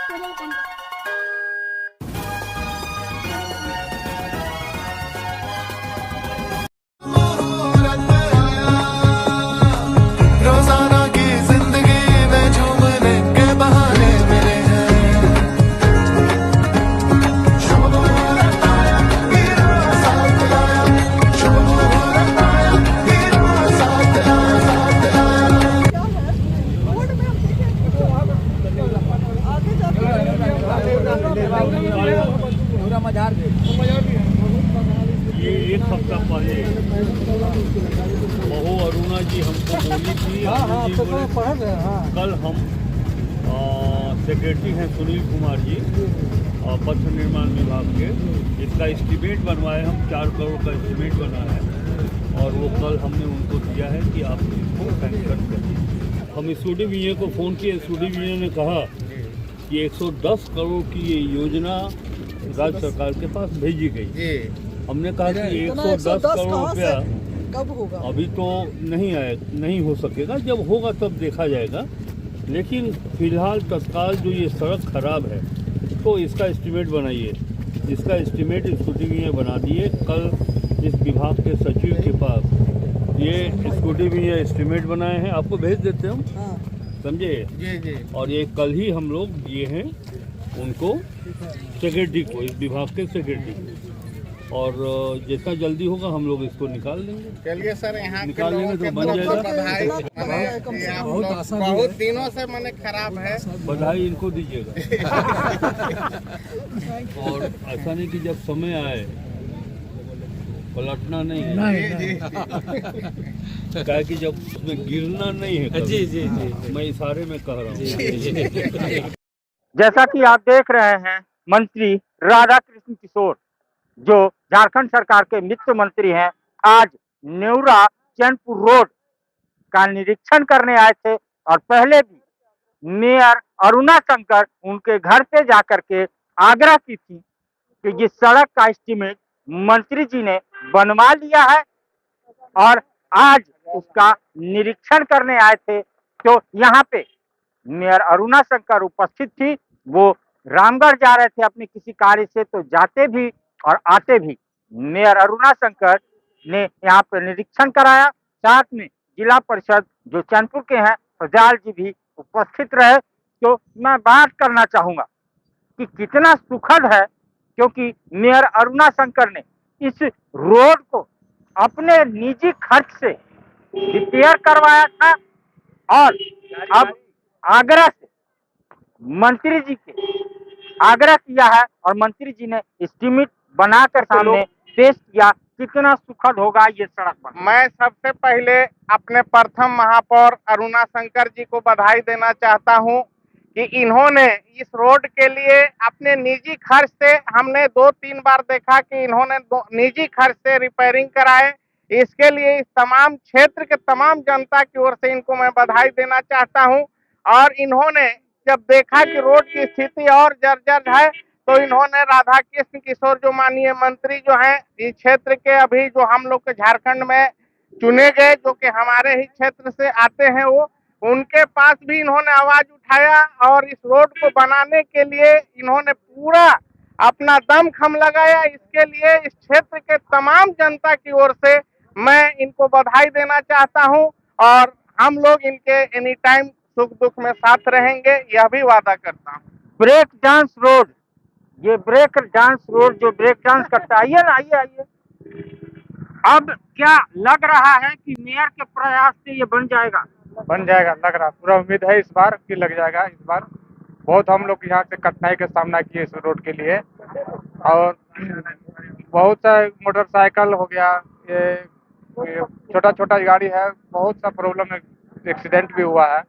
रोजाना की जिंदगी में झूमने के बहाने मिले हैं। शोहरत आया, हीरो साथ लाया, शोहरत आया, हीरो साथ लाया, साथ लाया। ये एक हफ्ता पहले बहू अरुणा जी हमको बोली थी, कल हम सेक्रेटरी हैं सुनील कुमार जी पथ निर्माण विभाग के, इसका एस्टीमेट बनवाए हम 4 करोड़ का एस्टीमेट बना है और वो कल हमने उनको दिया है कि आप इसको सैंक्शन करें। हम एसओडी को फ़ोन किए, एसओडी ने कहा कि 110 करोड़ की ये योजना राज्य सरकार के पास भेजी गई। हमने कहा कि 110 करोड़ रुपया कब होगा? अभी तो नहीं हो सकेगा, जब होगा तब देखा जाएगा। लेकिन फिलहाल तत्काल जो ये सड़क खराब है तो इसका एस्टीमेट बनाइए। इसका एस्टीमेट स्कूटी में बना दिए। कल इस विभाग के सचिव के पास ये स्कूटी में एस्टीमेट बनाए हैं, आपको भेज देते हम, समझे जी। और ये कल ही हम लोग दिए हैं उनको, सेक्रेटरी को, इस विभाग के सेक्रेटरी को, और जितना जल्दी होगा हम लोग इसको निकाल लेंगे। चलिए सर, यहाँ निकाल लेंगे तो बन जाएगा। बहुत दिनों से मैंने खराब है, बधाई इनको दीजिएगा। और ऐसा नहीं कि जब समय आए पलटना नहीं है, क्या कि जब उसमें गिरना नहीं है। जी, मैं इशारे में कह रहा हूँ। जैसा कि आप देख रहे हैं, मंत्री राधा कृष्ण किशोर जो झारखंड सरकार के वित्त मंत्री हैं, आज नेवरा चैनपुर रोड का निरीक्षण करने आए थे और पहले भी मेयर अरुणा शंकर उनके घर पे जाकर के आग्रह की थी कि जिस सड़क का एस्टीमेट मंत्री जी ने बनवा लिया है और आज उसका निरीक्षण करने आए थे। तो यहाँ पे मेयर अरुणा शंकर उपस्थित थी। वो रामगढ़ जा रहे थे अपने किसी कार्य से, तो जाते भी और आते भी मेयर अरुणा शंकर ने यहाँ पर निरीक्षण कराया। साथ में जिला परिषद जो चैनपुर के हैं फजाल जी भी उपस्थित रहे। तो मैं बात करना चाहूँगा कि कितना सुखद है, क्योंकि मेयर अरुणा शंकर ने इस रोड को अपने निजी खर्च से रिपेयर करवाया था और अब आगरा से मंत्री जी के आग्रह किया है और मंत्री जी ने एस्टीमेट बनाकर सामने पेश किया। कितना सुखद होगा ये सड़क पर। मैं सबसे पहले अपने प्रथम महापौर अरुणा शंकर जी को बधाई देना चाहता हूं कि इन्होंने इस रोड के लिए अपने निजी खर्च से, हमने 2-3 बार देखा कि इन्होंने निजी खर्च से रिपेयरिंग कराए। इसके लिए इस तमाम क्षेत्र के तमाम जनता की ओर से इनको मैं बधाई देना चाहता हूं। और इन्होंने जब देखा कि रोड की स्थिति और जर्जर है, तो इन्होंने राधा कृष्ण किशोर जो माननीय मंत्री जो हैं इस क्षेत्र के, अभी जो हम लोग के झारखंड में चुने गए, जो कि हमारे ही क्षेत्र से आते हैं, वो उनके पास भी इन्होंने आवाज उठाया और इस रोड को बनाने के लिए इन्होंने पूरा अपना दमखम लगाया। इसके लिए इस क्षेत्र के तमाम जनता की ओर से मैं इनको बधाई देना चाहता हूं और हम लोग इनके एनी टाइम सुख दुख में साथ रहेंगे, यह भी वादा करता हूं। ब्रेक डांस रोड, ये ब्रेक डांस रोड जो ब्रेक डांस करता है, आइए ना, आइए। अब क्या लग रहा है कि मेयर के प्रयास से ये बन जाएगा? बन जाएगा, लग रहा, पूरा उम्मीद है इस बार कि लग जाएगा। इस बार बहुत हम लोग यहाँ से कठिनाई का सामना किए इस रोड के लिए, और बहुत सा मोटरसाइकिल हो गया, ये छोटा छोटा गाड़ी है, बहुत सा प्रॉब्लम है, एक्सीडेंट भी हुआ है।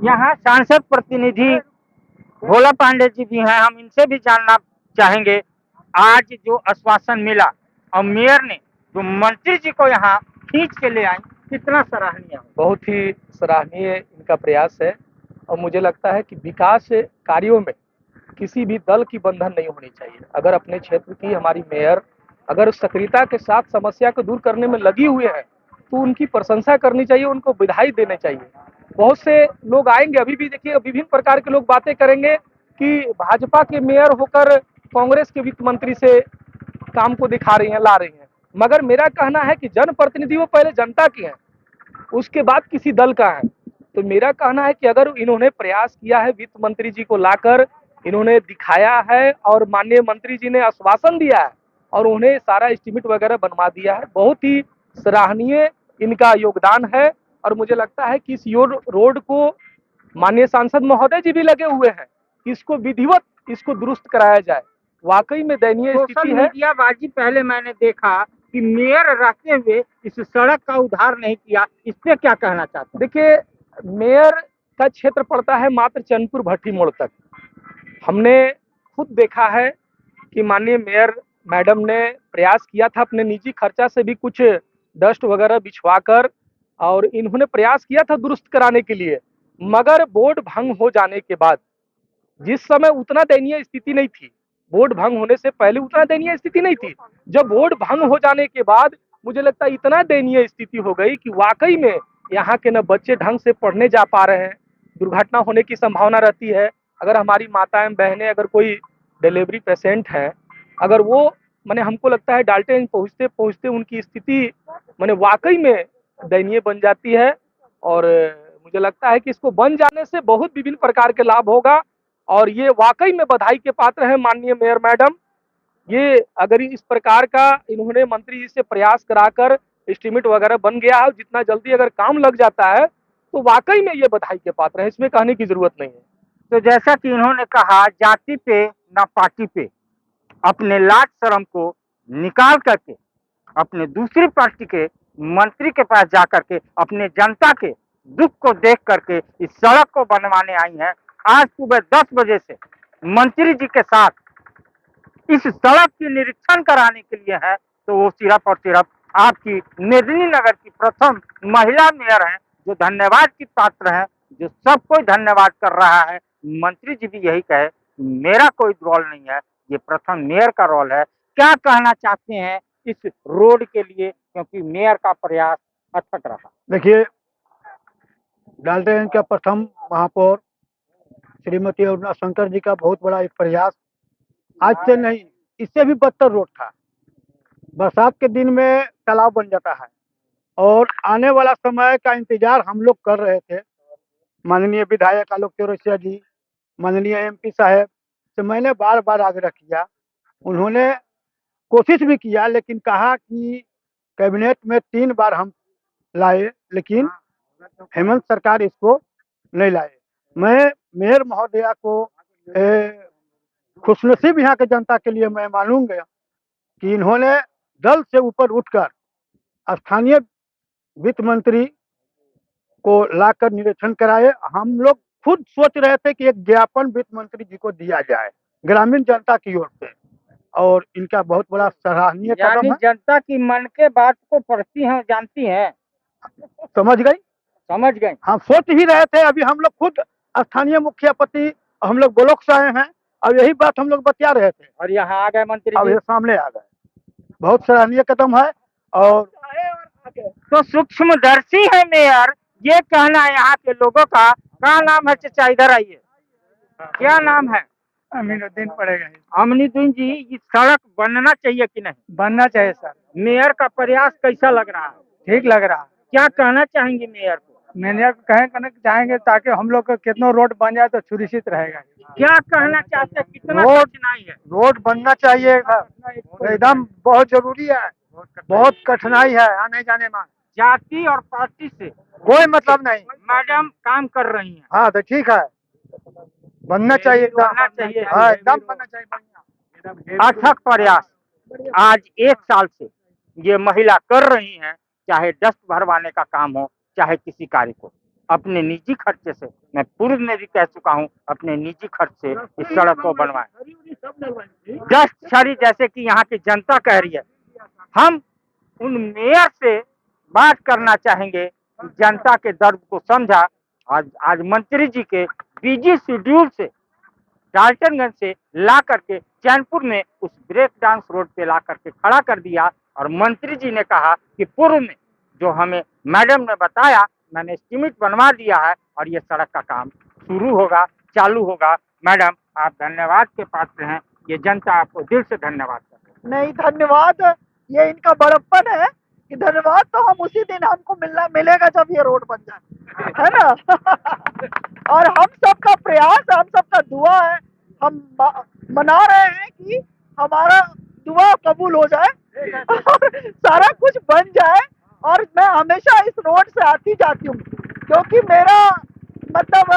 यहाँ सांसद प्रतिनिधि भोला पांडे जी भी हैं, हम इनसे भी जानना चाहेंगे आज जो आश्वासन मिला और मेयर ने जो मंत्री जी को यहाँ खींच के ले आए, कितना सराहनीय। बहुत ही सराहनीय इनका प्रयास है और मुझे लगता है कि विकास कार्यों में किसी भी दल की बंधन नहीं होनी चाहिए। अगर अपने क्षेत्र की हमारी मेयर अगर सक्रियता के साथ समस्या को दूर करने में लगी हुई है तो उनकी प्रशंसा करनी चाहिए, उनको बधाई देनी चाहिए। बहुत से लोग आएंगे, अभी भी देखिए विभिन्न प्रकार के लोग बातें करेंगे कि भाजपा के मेयर होकर कांग्रेस के वित्त मंत्री से काम को दिखा रही हैं, ला रही हैं। मगर मेरा कहना है कि जनप्रतिनिधि वो पहले जनता की है, उसके बाद किसी दल का है। तो मेरा कहना है कि अगर इन्होंने प्रयास किया है वित्त मंत्री जी को लाकर, इन्होंने दिखाया है और माननीय मंत्री जी ने आश्वासन दिया है और उन्हें सारा एस्टीमेट वगैरह बनवा दिया है, बहुत ही सराहनीय इनका योगदान है। और मुझे लगता है कि इस रोड को माननीय सांसद महोदय जी भी लगे हुए हैं कि इसको विधिवत इसको दुरुस्त कराया जाए। वाकई में दयनीय सोशल स्थिति है। मीडिया बाजी पहले मैंने देखा कि मेयर रहते हुए इस सड़क का उद्धार नहीं किया, इस पे क्या कहना चाहते हैं? देखिए, मेयर का क्षेत्र पड़ता है मात्र चैनपुर भट्टी मोड़ तक। हमने खुद देखा है कि माननीय मेयर मैडम ने प्रयास किया था अपने निजी खर्चा से भी कुछ डस्ट वगैरह बिछवाकर, और इन्होंने प्रयास किया था दुरुस्त कराने के लिए। मगर बोर्ड भंग हो जाने के बाद, जिस समय उतना दयनीय स्थिति नहीं थी, बोर्ड भंग होने से पहले उतना दयनीय स्थिति नहीं थी, जब बोर्ड भंग हो जाने के बाद मुझे लगता है इतना दयनीय स्थिति हो गई कि वाकई में यहाँ के न बच्चे ढंग से पढ़ने जा पा रहे हैं, दुर्घटना होने की संभावना रहती है। अगर हमारी माताएं बहनें, अगर कोई डिलीवरी पेशेंट है, अगर वो मैंने हमको लगता है डाल्टन पहुँचते पहुँचते उनकी स्थिति मैंने वाकई में दयनीय बन जाती है। और मुझे लगता है कि इसको बन जाने से बहुत विभिन्न प्रकार के लाभ होगा और ये वाकई में बधाई के पात्र है माननीय मेयर मैडम। ये अगर इस प्रकार का इन्होंने मंत्री जी से प्रयास कराकर एस्टीमेट वगैरह बन गया है, जितना जल्दी अगर काम लग जाता है तो वाकई में ये बधाई के पात्र है, इसमें कहने की जरूरत नहीं है। तो जैसा कि इन्होंने कहा, जाति पे ना पार्टी पे, अपने लाज शर्म को निकाल करके अपने दूसरी पार्टी के मंत्री के पास जा करके अपने जनता के दुख को देख करके इस सड़क को बनवाने आई हैं। आज सुबह 10 बजे से मंत्री जी के साथ इस सड़क की निरीक्षण कराने के लिए है, तो वो सिर्फ और सिर्फ आपकी मेदिनीनगर की प्रथम महिला मेयर हैं, जो धन्यवाद की पात्र हैं, जो सब कोई धन्यवाद कर रहा है। मंत्री जी भी यही कहे, मेरा कोई रोल नहीं है, ये प्रथम मेयर का रोल है। क्या कहना चाहते हैं इस रोड के लिए, क्योंकि मेयर का प्रयास अथक रहा? देखिए, डाल्टन का प्रथम महापौर श्रीमती अरुणा शंकर जी का बहुत बड़ा एक प्रयास, आज से नहीं, इससे भी बदतर रोड था। बरसात के दिन में तालाब बन जाता है और आने वाला समय का इंतजार हम लोग कर रहे थे। माननीय विधायक आलोक चौरसिया जी, माननीय एमपी साहब से मैंने बार बार आग्रह किया, उन्होंने कोशिश भी किया, लेकिन कहा कि कैबिनेट में 3 बार हम लाए, लेकिन हेमंत सरकार इसको नहीं लाए। मैं मेयर महोदया को खुशनसीब यहाँ के जनता के लिए मैं मानूंगा कि इन्होंने दल से ऊपर उठकर स्थानीय वित्त मंत्री को लाकर निरीक्षण कराए। हम लोग खुद सोच रहे थे कि एक ज्ञापन वित्त मंत्री जी को दिया जाए ग्रामीण जनता की ओर से, और इनका बहुत बड़ा सराहनीय कदम यानी है। जनता की मन के बात को पढ़ती हैं, जानती हैं। समझ गई? समझ गए। हम सोच ही रहे थे, अभी हम लोग खुद स्थानीय मुखियापति, हम लोग ब्लॉक से आए हैं, अब यही बात हम लोग बतिया रहे थे, और यहाँ आ गए मंत्री अब जी। ये सामने आ गए। बहुत सराहनीय कदम है। और तो सूक्ष्मदर्शी है मेयर, ये कहना है यहाँ के लोगों का। क्या नाम है चचा? इधर आइए, क्या नाम है? अमीनुद्दीन पड़ेगा। अमनुद्दीन जी, ये सड़क बनना चाहिए कि नहीं? बनना चाहिए सर, मेयर का प्रयास कैसा लग रहा है? ठीक लग रहा। क्या कहना चाहेंगे मेयर को? मैंने कहें करना चाहेंगे ताकि हम लोग का कितना रोड बन जाए तो सुरक्षित रहेगा। क्या कहना चाहते हैं, कितना रोड- कठिनाई है? रोड बनना चाहिए एकदम, बहुत जरूरी है, बहुत कठिनाई है आने जाने में, जाति और पार्टी से कोई मतलब नहीं। मैडम काम कर रही हैं। हाँ तो ठीक है, बनना चाहिए एकदम। बनना चाहिए। हाँ एकदम बनना चाहिए, बढ़िया। अथक प्रयास आज 1 साल से ये महिला कर रही हैं, चाहे डस्ट भरवाने का काम हो, चाहे किसी कार्य को, अपने निजी खर्चे से, मैं पूर्व में भी कह चुका हूँ, अपने निजी खर्च से इस सड़क को बनवाएं। डस्ट छड़ी जैसे कि यहाँ की जनता कह रही है। हम उन मेयर से बात करना चाहेंगे कि जनता के दर्द को समझा। आज मंत्री जी के बिजी शेड्यूल से डाल्टनगंज से ला करके चैनपुर में उस ब्रेक डांस रोड पे ला करके खड़ा कर दिया, और मंत्री जी ने कहा कि पूर्व में जो हमें मैडम ने बताया मैंने एस्टीमेट बनवा दिया है और ये सड़क का काम शुरू होगा, चालू होगा। मैडम, आप धन्यवाद के पात्र हैं, ये जनता आपको दिल से धन्यवाद करती है। नहीं, धन्यवाद ये इनका बड़प्पन है कि धन्यवाद तो हम उसी दिन हमको मिलेगा जब ये रोड बन जाए, है ना। और हम सबका प्रयास, हम सबका दुआ है, हम मना रहे हैं कि हमारा दुआ कबूल हो जाए और सारा कुछ बन जाए। और मैं हमेशा इस रोड से आती जाती हूँ क्योंकि मेरा मतलब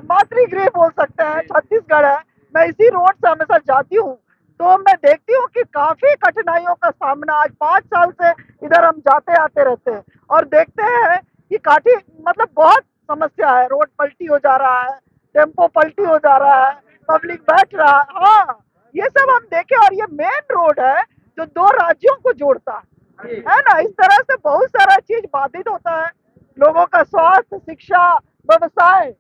मातृगृह बोल सकते हैं छत्तीसगढ़ है। मैं इसी रोड से हमेशा जाती हूँ तो मैं देखती हूँ कि काफी कठिनाइयों का सामना, आज 5 साल से इधर हम जाते आते रहते हैं और देखते हैं कि काफी मतलब बहुत समस्या है। रोड पलटी हो जा रहा है, टेम्पो पलटी हो जा रहा है, पब्लिक बैठ रहा है। हाँ, ये सब हम देखें और ये मेन रोड है जो 2 राज्यों को जोड़ता है ना। इस तरह से बहुत सारा चीज बाधित होता है, लोगों का स्वास्थ्य, शिक्षा, व्यवसाय,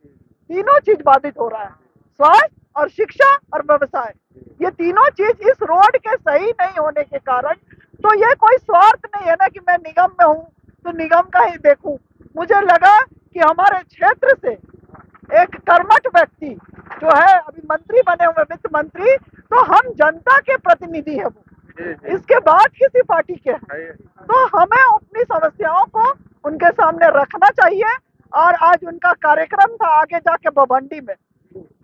तीनों चीज बाधित हो रहा है। स्वास्थ्य और शिक्षा और व्यवसाय, ये तीनों चीज इस रोड के सही नहीं होने के कारण, तो ये कोई स्वार्थ नहीं है ना कि मैं निगम में हूँ तो निगम का ही देखूं। मुझे लगा कि हमारे क्षेत्र से एक कर्मठ व्यक्ति जो है अभी मंत्री बने हुए, वित्त मंत्री, तो हम जनता के प्रतिनिधि है वो, इसके बाद किसी पार्टी के हैं। तो हमें अपनी समस्याओं को उनके सामने रखना चाहिए। और आज उनका कार्यक्रम था आगे जाके बवंडी में,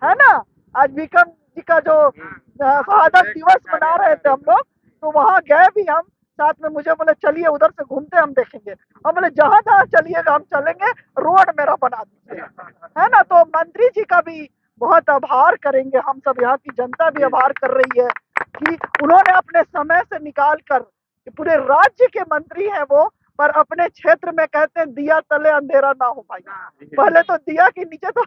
है ना। आज विक्रम जी का जो शहादत दिवस मना रहे थे हम लोग, तो वहाँ गए भी हम साथ में। मुझे बोले चलिए उधर से घूमते हम देखेंगे। हम बोले जहाँ जहाँ चलिएगा हम चलेंगे, रोड मेरा बना दीजिए, है ना। तो मंत्री जी का भी बहुत आभार करेंगे हम सब, यहाँ की जनता भी आभार कर रही है कि उन्होंने अपने समय से निकाल कर, पूरे राज्य के मंत्री हैं वो, पर अपने क्षेत्र में कहते हैं दिया तले अंधेरा ना हो भाई। पहले तो दिया के नीचे तो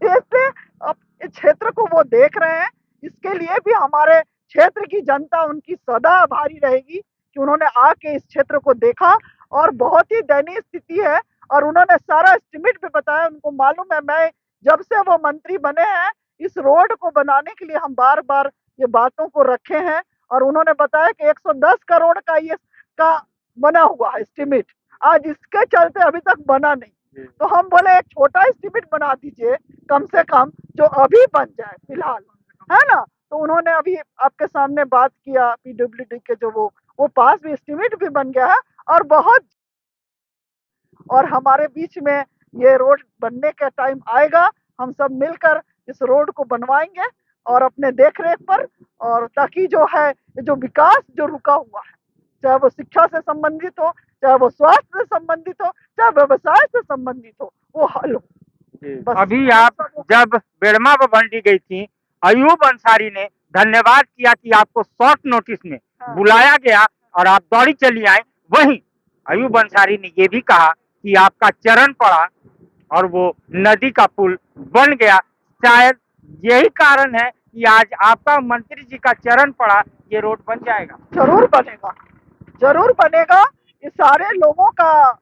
ऐसे अब क्षेत्र को वो देख रहे हैं। इसके लिए भी हमारे क्षेत्र की जनता उनकी सदा आभारी रहेगी कि उन्होंने आके इस क्षेत्र को देखा। और बहुत ही दयनीय स्थिति है और उन्होंने सारा एस्टिमेट भी बताया। उनको मालूम है, मैं जब से वो मंत्री बने हैं इस रोड को बनाने के लिए हम बार बार ये बातों को रखे हैं और उन्होंने बताया कि 110 करोड़ का ये का बना हुआ है एस्टिमेट। आज इसके चलते अभी तक बना नहीं, तो हम बोले एक छोटा एस्टिमेट बना दीजिए कम से कम, जो अभी बन जाए फिलहाल, है ना। तो उन्होंने अभी आपके सामने बात किया पीडब्ल्यूडी के, जो वो पास भी एस्टिमेट भी बन गया है और हमारे बीच में ये रोड बनने का टाइम आएगा, हम सब मिलकर इस रोड को बनवाएंगे और अपने देख रेख पर, और ताकि जो है जो विकास जो रुका हुआ है, चाहे वो शिक्षा से संबंधित हो, चाहे वो स्वास्थ्य से संबंधित हो, चाहे व्यवसाय से संबंधित हो, वो हल हो। अभी आप जब बेड़मा बवंडी गई थी, अयूब अंसारी ने धन्यवाद किया कि आपको शॉर्ट नोटिस में बुलाया गया और आप दौड़ी चली आए। वहीं अयूब अंसारी ने ये भी कहा कि आपका चरण पड़ा और वो नदी का पुल बन गया। शायद यही कारण है कि आज आपका मंत्री जी का चरण पड़ा, ये रोड बन जाएगा। जरूर बनेगा, जरूर बनेगा। ये सारे लोगों का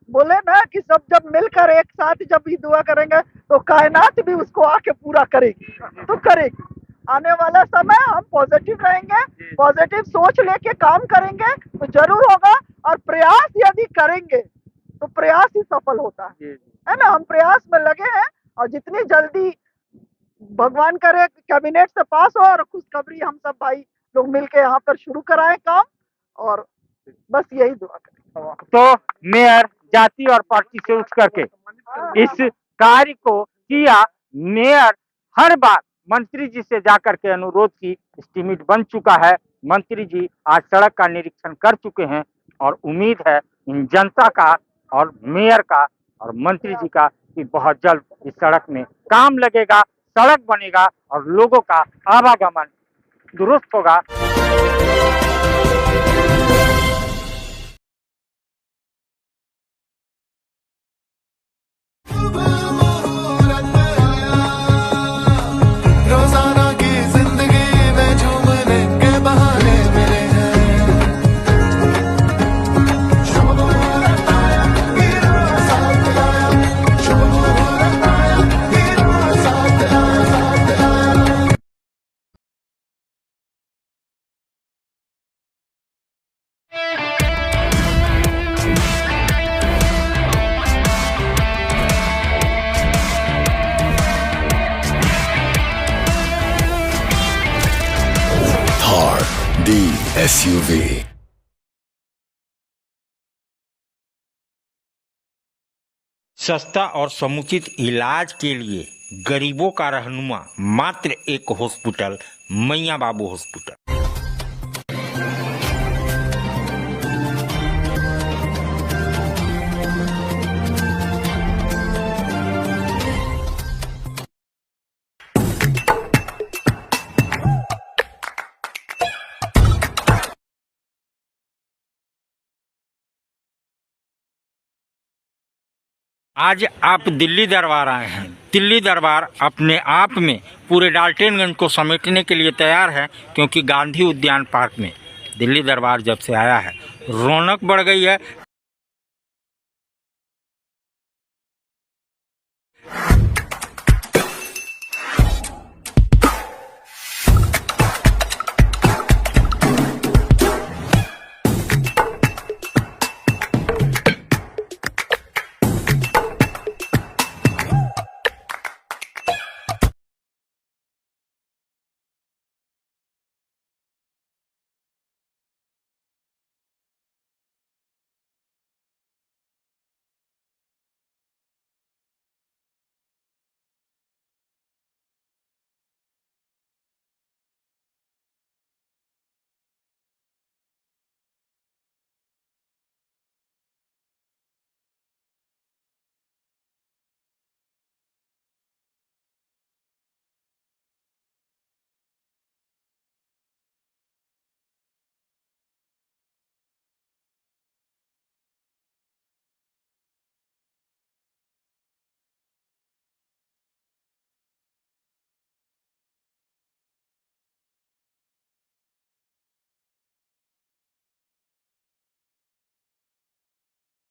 बोले ना कि सब जब मिलकर एक साथ जब भी दुआ करेंगे तो कायनात भी उसको आके पूरा करेगी, तो करेगी। आने वाला समय हम पॉजिटिव रहेंगे, पॉजिटिव सोच लेके काम करेंगे तो जरूर होगा। और प्रयास यदि करेंगे तो प्रयास ही सफल होता है ना। हम प्रयास में लगे हैं और जितनी जल्दी भगवान करे कैबिनेट से पास हो और खुशखबरी हम सब भाई लोग मिलके यहाँ पर शुरू कराएं काम, और बस यही दुआ करें। तो मेयर जाति और पार्टी से उठ करके इस कार्य को किया। मेयर हर बार मंत्री जी से जाकर के अनुरोध की, एस्टीमेट बन चुका है। मंत्री जी आज सड़क का निरीक्षण कर चुके हैं और उम्मीद है इन जनता का और मेयर का और मंत्री जी का कि बहुत जल्द इस सड़क में काम लगेगा, सड़क बनेगा और लोगों का आवागमन दुरुस्त होगा। SUV। सस्ता और समुचित इलाज के लिए गरीबों का रहनुमा मात्र एक हॉस्पिटल, मैयां बाबू हॉस्पिटल। आज आप दिल्ली दरबार आए हैं। दिल्ली दरबार अपने आप में पूरे डाल्टनगंज को समेटने के लिए तैयार है, क्योंकि गांधी उद्यान पार्क में दिल्ली दरबार जब से आया है रौनक बढ़ गई है,